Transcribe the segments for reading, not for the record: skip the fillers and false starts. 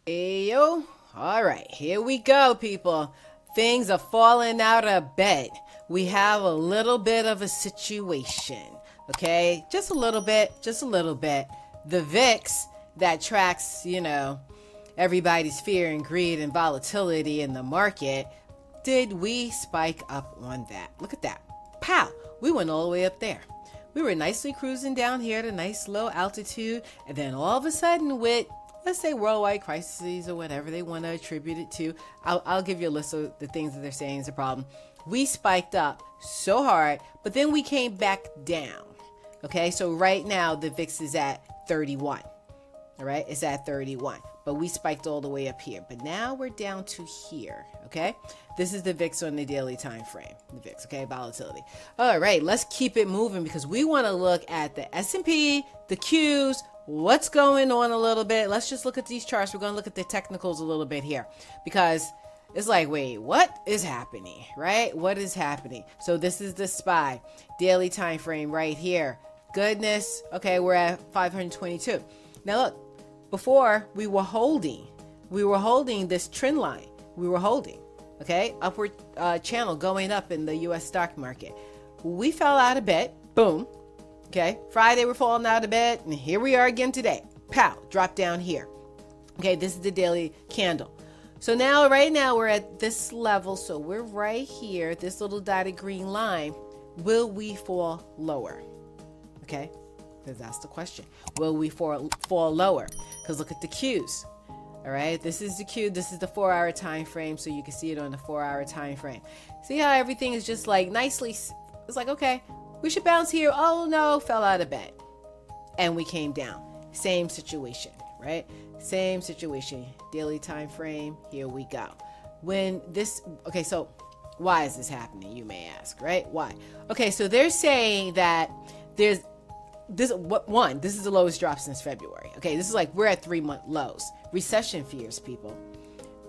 Ayo. All right, here we go, people. Things are falling out of bed. We have a little bit of a situation, okay? Just a little bit, just a little bit. The VIX that tracks, everybody's fear and greed and volatility in the market, did we spike up on that? Look at that. Pow! We went all the way up there. We were nicely cruising down here at a nice low altitude, and then all of a sudden with, let's say, worldwide crises or whatever they want to attribute it to, I'll give you a list of the things that they're saying is a problem. We spiked up so hard, but then we came back down. Okay, so right now the VIX is at 31. All right, it's at 31, but we spiked all the way up here. But now we're down to here. Okay, this is the VIX on the daily time frame. The VIX, okay, volatility. All right, let's keep it moving because we want to look at the S&P, the Qs, what's going on a little bit. Let's just look at these charts. We're going to look at the technicals a little bit here because it's like, wait, what is happening, right? What is happening? So this is the SPY daily time frame right here. Goodness. Okay, we're at 522. Now look, before we were holding this trend line. We were holding, okay, upward channel going up in the U.S. stock market. We fell out of bed. Boom. Okay, Friday we're falling out of bed, and here we are again today. Pow, drop down here. Okay, this is the daily candle. So now, right now, we're at this level. So we're right here, this little dotted green line. Will we fall lower? Okay, because that's the question. Will we fall lower? Because look at the Qs. All right, this is the Q. This is the 4-hour time frame, so you can see it on the 4-hour time frame. See how everything is just like nicely. It's like, okay, we should bounce here. Oh no, fell out of bed, and we came down. Same situation, right? Same situation. Daily time frame. Here we go. Okay, so why is this happening? You may ask, right? Why? Okay, so they're saying that this is the lowest drop since February. Okay, this is like we're at 3-month lows. Recession fears, people.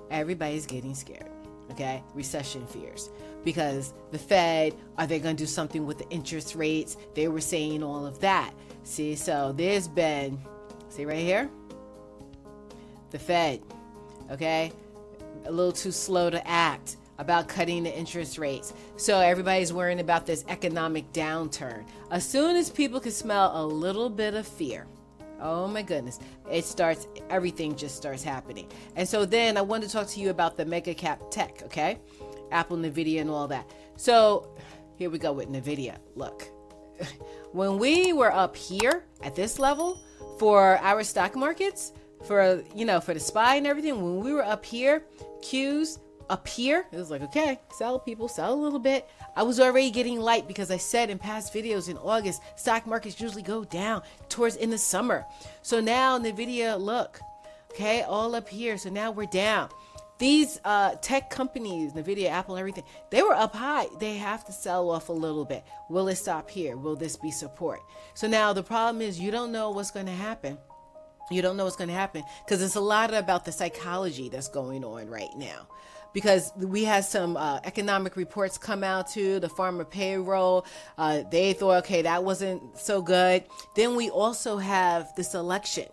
Everybody's getting scared. Okay, recession fears because the Fed, are they going to do something with the interest rates? They were saying all of that. See, so there's been, see right here, the Fed, okay, a little too slow to act about cutting the interest rates. So everybody's worrying about this economic downturn. As soon as people can smell a little bit of fear, oh my goodness, everything just starts happening. And so then I want to talk to you about the mega cap tech, okay? Apple, NVIDIA, and all that. So here we go with NVIDIA. Look, when we were up here at this level for our stock markets, for the SPY and everything, when we were up here, Qs up here, it was like, okay, sell people, sell a little bit. I was already getting light because I said in past videos in August, stock markets usually go down towards in the summer. So now NVIDIA, look, okay, all up here. So now we're down. These tech companies, NVIDIA, Apple, everything, they were up high. They have to sell off a little bit. Will it stop here? Will this be support? So now the problem is you don't know what's going to happen. You don't know what's going to happen because it's a lot about the psychology that's going on right now. Because we had some economic reports come out too, the farmer payroll. They thought, okay, that wasn't so good. Then we also have this election.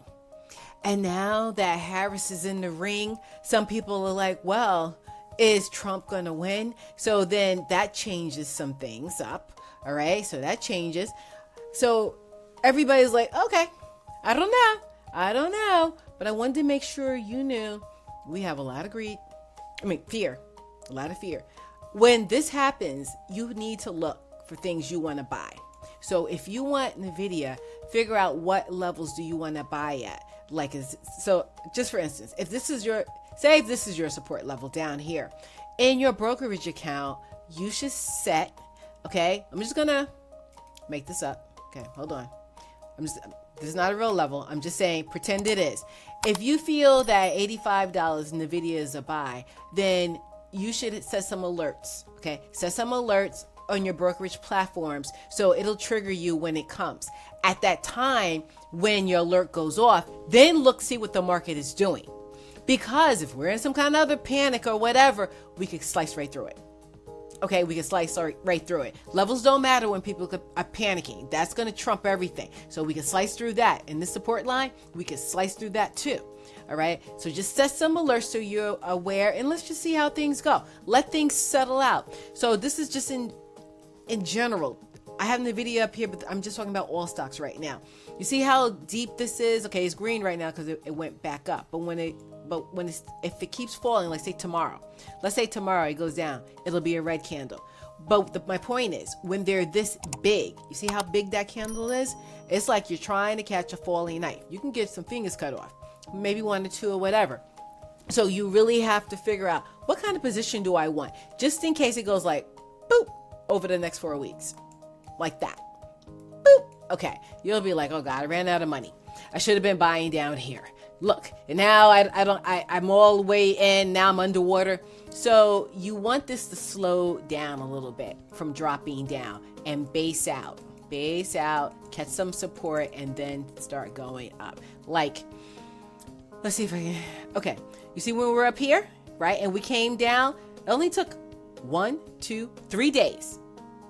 And now that Harris is in the ring, some people are like, well, is Trump going to win? So then that changes some things up. All right, so that changes. So everybody's like, okay, I don't know. But I wanted to make sure you knew we have a lot of fear, a lot of fear. When this happens, you need to look for things you want to buy. So if you want NVIDIA, figure out what levels do you want to buy at. So just for instance, if this is your support level down here in your brokerage account, you should set, okay, I'm just going to make this up. Okay, hold on. This is not a real level. I'm just saying, pretend it is. If you feel that $85 NVIDIA is a buy, then you should set some alerts. Okay, set some alerts on your brokerage platforms so it'll trigger you when it comes. At that time, when your alert goes off, then see what the market is doing. Because if we're in some kind of other panic or whatever, we could slice right through it. Okay, we can slice right through it. Levels don't matter when people are panicking. That's going to trump everything. So we can slice through that. In this support line, we can slice through that too. All right. So just set some alerts so you're aware, and let's just see how things go. Let things settle out. So this is just in general. I have the video up here, but I'm just talking about all stocks right now. You see how deep this is? Okay, it's green right now because it went back up. But if it keeps falling, like say tomorrow, let's say tomorrow it goes down, it'll be a red candle. But my point is, when they're this big, you see how big that candle is? It's like you're trying to catch a falling knife. You can get some fingers cut off, maybe 1 or 2 or whatever. So you really have to figure out, what kind of position do I want? Just in case it goes like, boop, over the next 4 weeks. Like that. Boop. Okay. You'll be like, oh God, I ran out of money. I should have been buying down here. Look, and now I'm all the way in. Now I'm underwater. So you want this to slow down a little bit from dropping down and base out, catch some support, and then start going up. Like, let's see if I can. Okay. You see when we're up here, right? And we came down, it only took 1, 2, 3 days.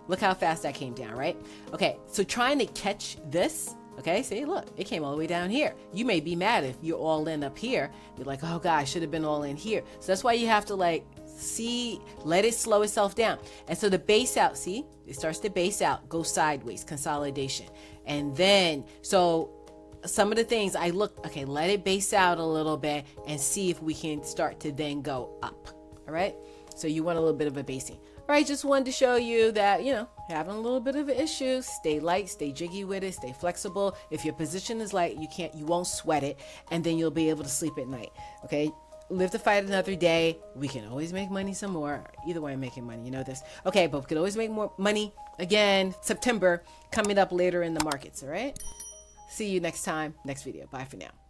Look how fast that came down, right? Okay, so trying to catch this, okay, see, look, it came all the way down here. You may be mad if you're all in up here. You're like, oh God, I should have been all in here. So that's why you have to let it slow itself down. And so the base out, see, it starts to base out, go sideways, consolidation. And then, so some of the things okay, let it base out a little bit and see if we can start to then go up, all right? So you want a little bit of a basing. All right, just wanted to show you that, having a little bit of an issue, stay light, stay jiggy with it, stay flexible. If your position is light, you won't sweat it, and then you'll be able to sleep at night, okay? Live to fight another day. We can always make money some more. Either way, I'm making money, you know this. Okay, but we could always make more money again, September, coming up later in the markets, all right? See you next time, next video. Bye for now.